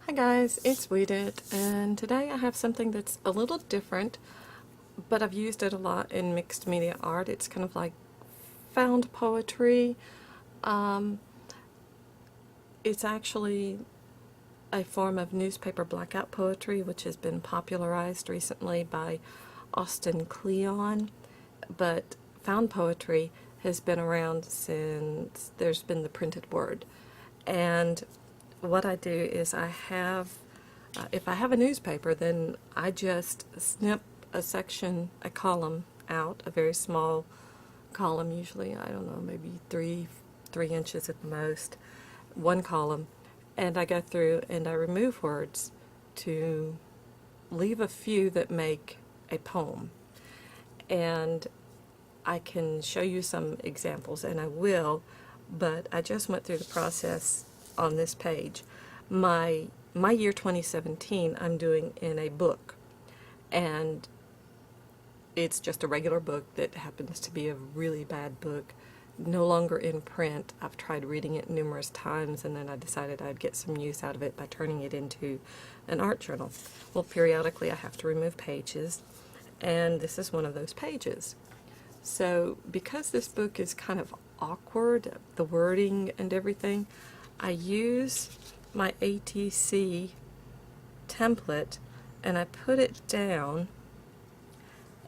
Hi guys, it's Weedit, and today I have something that's a little different, but I've used it a lot in mixed media art. It's kind of like found poetry. It's actually a form of newspaper blackout poetry, which has been popularized recently by Austin Kleon, but found poetry has been around since there's been the printed word. And what I do is if I have a newspaper, then I just snip a section, a column out, a very small column, usually, I don't know, maybe three inches at the most, one column, and I go through and I remove words to leave a few that make a poem. And I can show you some examples, and I will, but I just went through the process on this page. My year 2017 I'm doing in a book, and it's just a regular book that happens to be a really bad book, no longer in print. I've tried reading it numerous times, and then I decided I'd get some use out of it by turning it into an art journal. Well, periodically I have to remove pages, and this is one of those pages. So because this book is kind of awkward, the wording and everything, I use my ATC template and I put it down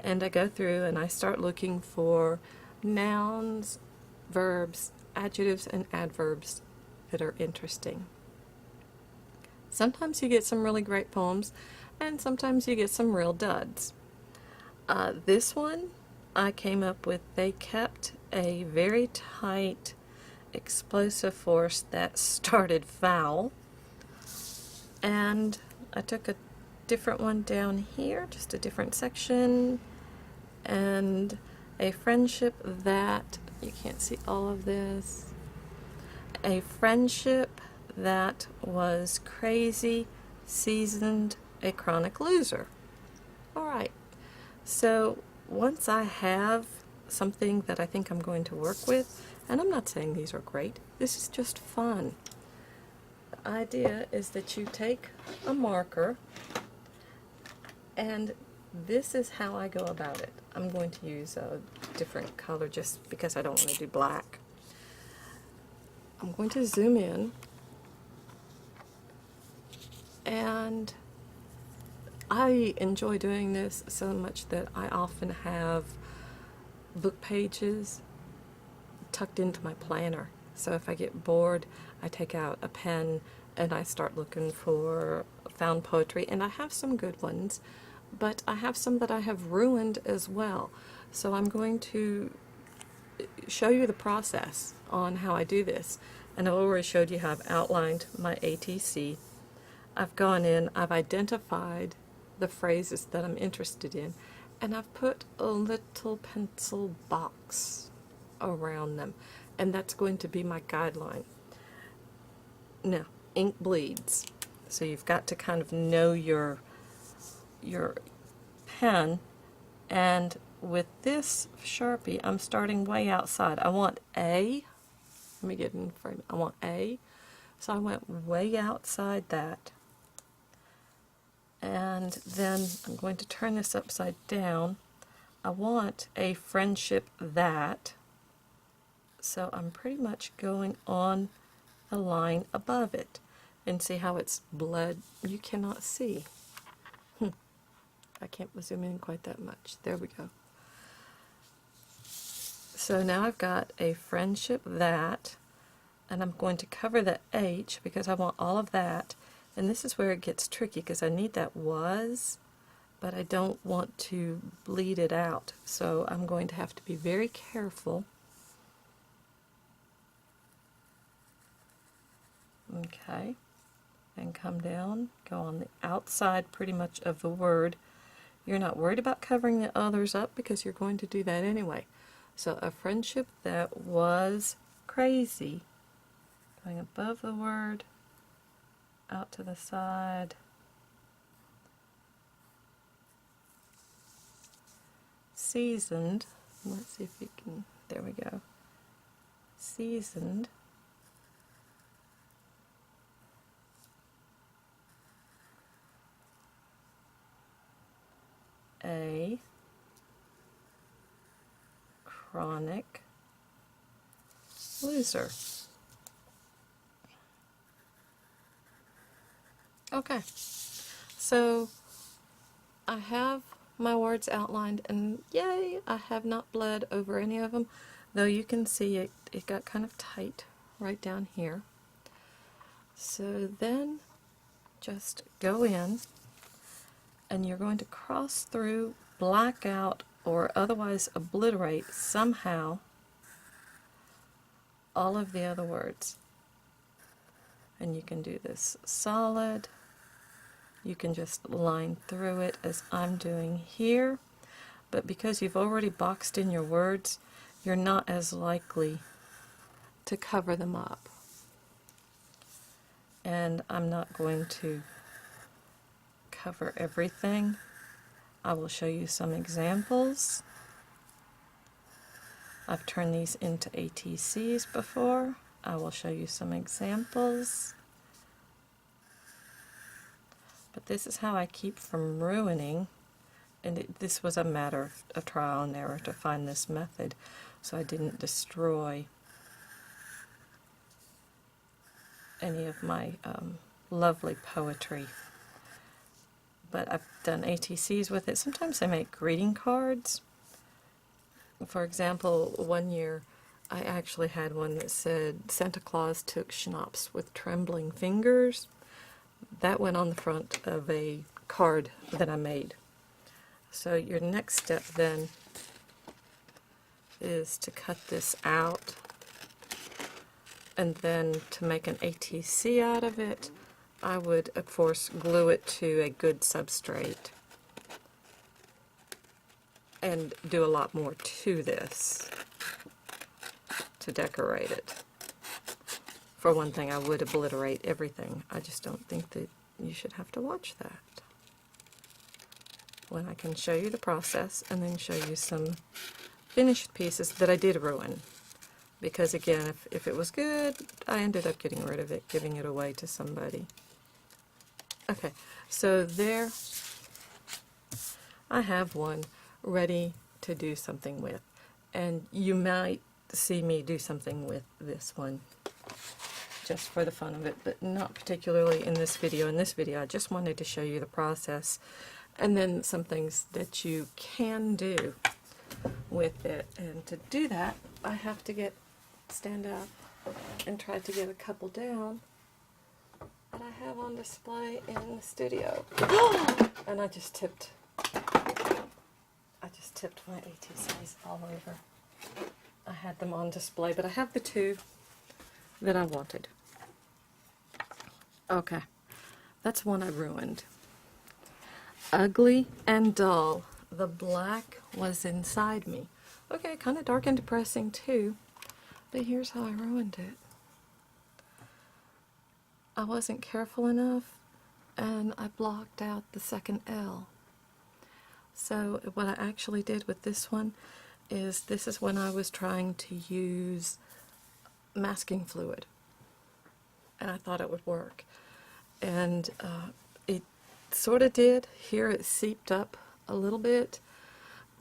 and I go through and I start looking for nouns, verbs, adjectives, and adverbs that are interesting. Sometimes you get some really great poems, and sometimes you get some real duds. This one I came up with, they kept a very tight explosive force that started foul, and I took a different one down here, just a different section, and a friendship that, you can't see all of this, a friendship that was crazy, seasoned, a chronic loser. Alright, so once I have something that I think I'm going to work with, and I'm not saying these are great, this is just fun. The idea is that you take a marker, and this is how I go about it. I'm going to use a different color just because I don't want to do black. I'm going to zoom in, and I enjoy doing this so much that I often have book pages tucked into my planner. So if I get bored, I take out a pen and I start looking for found poetry, and I have some good ones, but I have some that I have ruined as well. So I'm going to show you the process on how I do this. And I've already showed you how I've outlined my ATC. I've gone in, I've identified the phrases that I'm interested in, and I've put a little pencil box around them, and that's going to be my guideline. Now, ink bleeds, so you've got to kind of know your pen, and with this Sharpie I'm starting way outside. I want A, let me get in frame, I want A, so I went way outside that. And then I'm going to turn this upside down. I want a friendship that, so I'm pretty much going on the line above it. And see how it's bled? You cannot see. I can't zoom in quite that much. There we go. So now I've got a friendship that, and I'm going to cover the H because I want all of that. And this is where it gets tricky because I need that was, but I don't want to bleed it out. So I'm going to have to be very careful. Okay, and come down, go on the outside pretty much of the word. You're not worried about covering the others up because you're going to do that anyway. So a friendship that was crazy, going above the word, out to the side, seasoned, let's see if we can, there we go, seasoned, a chronic loser. Okay, so I have my words outlined, and yay, I have not bled over any of them, though you can see it got kind of tight right down here. So then just go in, and you're going to cross through, black out, or otherwise obliterate somehow all of the other words. And you can do this solid. You can just line through it as I'm doing here. But because you've already boxed in your words, you're not as likely to cover them up. And I'm not going to cover everything. I will show you some examples. I've turned these into ATCs before. I will show you some examples. But this is how I keep from ruining, and this was a matter of trial and error to find this method, so I didn't destroy any of my lovely poetry. But I've done ATCs with it. Sometimes I make greeting cards. For example, one year I actually had one that said, "Santa Claus took schnapps with trembling fingers." That went on the front of a card that I made. So your next step then is to cut this out, and then to make an ATC out of it, I would of course glue it to a good substrate and do a lot more to this to decorate it. For one thing, I would obliterate everything. I just don't think that you should have to watch that. When I can show you the process and then show you some finished pieces that I did ruin. Because again, if it was good, I ended up getting rid of it, giving it away to somebody. Okay, so there I have one ready to do something with. And you might see me do something with this one, just for the fun of it, but not particularly in this video. In this video, I just wanted to show you the process, and then some things that you can do with it. And to do that, I have to stand up and try to get a couple down that I have on display in the studio. And I just tipped my ATCs all over. I had them on display, but I have the two that I wanted. Okay, that's one I ruined. Ugly and dull. The black was inside me. Okay, kind of dark and depressing too, but here's how I ruined it. I wasn't careful enough, and I blocked out the second L. So what I actually did with this one is, this is when I was trying to use masking fluid, and I thought it would work, and it sort of did. Here it seeped up a little bit,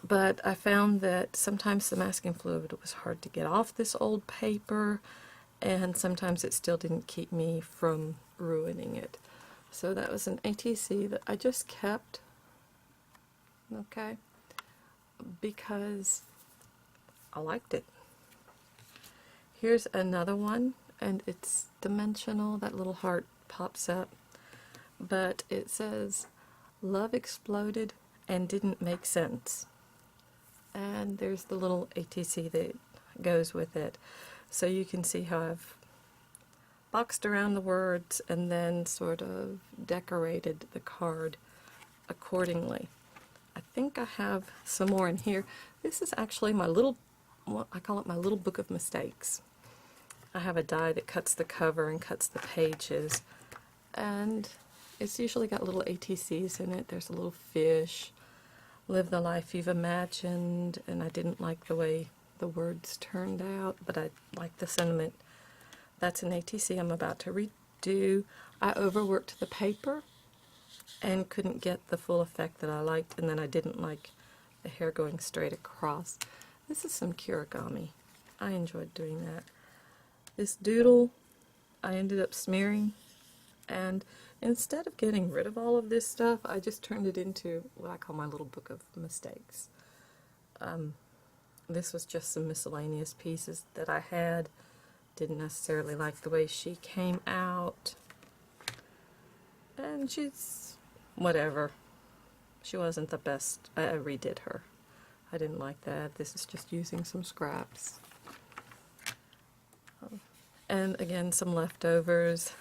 but I found that sometimes the masking fluid was hard to get off this old paper, and sometimes it still didn't keep me from ruining it. So that was an ATC that I just kept, okay, because I liked it. Here's another one, and it's dimensional. That little heart pops up, but it says, "Love exploded and didn't make sense." And there's the little ATC that goes with it. So you can see how I've boxed around the words and then sort of decorated the card accordingly. I think I have some more in here. This is actually my little, I call it my little book of mistakes. I have a die that cuts the cover and cuts the pages, and it's usually got little ATCs in it. There's a little fish, live the life you've imagined, and I didn't like the way the words turned out, but I like the sentiment. That's an ATC I'm about to redo. I overworked the paper, and couldn't get the full effect that I liked, and then I didn't like the hair going straight across. This is some Kurigami. I enjoyed doing that. This doodle I ended up smearing, and instead of getting rid of all of this stuff, I just turned it into what I call my little book of mistakes. This was just some miscellaneous pieces that I had. Didn't necessarily like the way she came out. And she's whatever. She wasn't the best. I redid her. I didn't like that. This is just using some scraps. And again, some leftovers.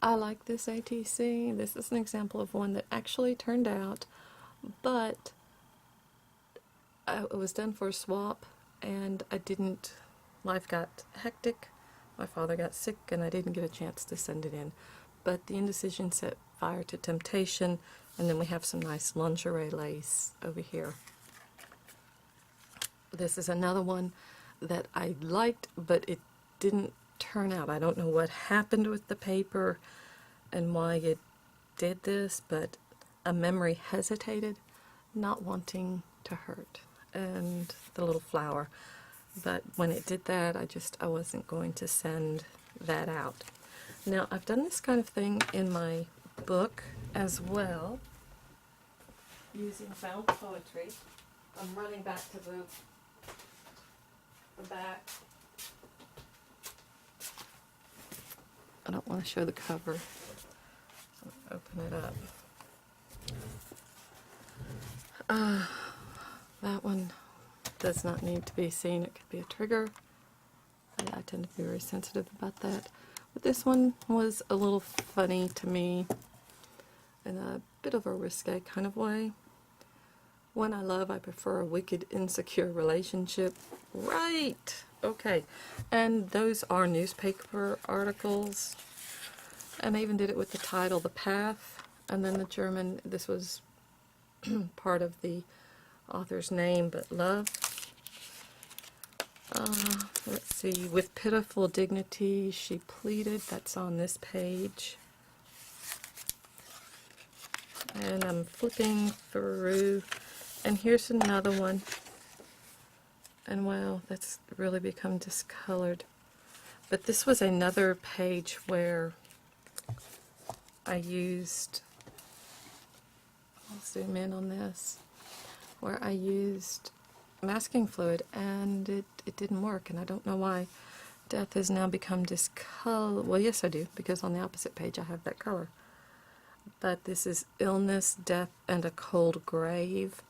I like this ATC. This is an example of one that actually turned out, but it was done for a swap, and life got hectic. My father got sick, and I didn't get a chance to send it in. But the indecision set fire to temptation, and then we have some nice lingerie lace over here. This is another one that I liked, but it didn't turn out. I don't know what happened with the paper and why it did this, but a memory hesitated, not wanting to hurt, and the little flower. But when it did that, I wasn't going to send that out. Now, I've done this kind of thing in my book as well, using found poetry. I'm running back to the back. I don't want to show the cover, so open it up. That one does not need to be seen. It could be a trigger. I tend to be very sensitive about that. But this one was a little funny to me in a bit of a risque kind of way. One I love, I prefer a wicked, insecure relationship. Right! Okay. And those are newspaper articles. And I even did it with the title, The Path. And then the German, this was part of the author's name, but love. Let's see. With pitiful dignity, she pleaded. That's on this page. And I'm flipping through. And here's another one. And wow, that's really become discolored. But this was another page where I used, I'll zoom in on this, where I used masking fluid, and it didn't work, and I don't know why. Death has now become discolored. Well, yes I do, because on the opposite page I have that color. But this is illness, death, and a cold grave.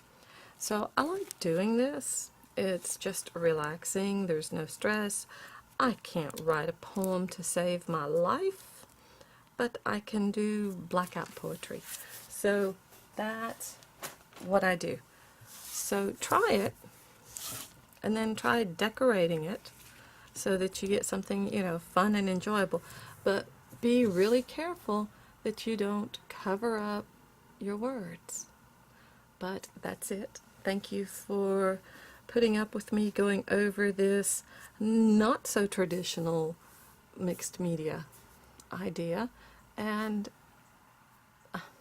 So I like doing this. It's just relaxing. There's no stress. I can't write a poem to save my life, but I can do blackout poetry. So that's what I do. So try it, and then try decorating it so that you get something, fun and enjoyable. But be really careful that you don't cover up your words. But that's it. Thank you for putting up with me going over this not so traditional mixed media idea. And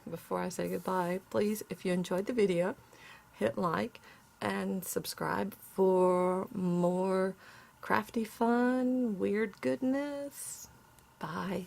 before I say goodbye, please, if you enjoyed the video, hit like and subscribe for more crafty fun, weird goodness. Bye.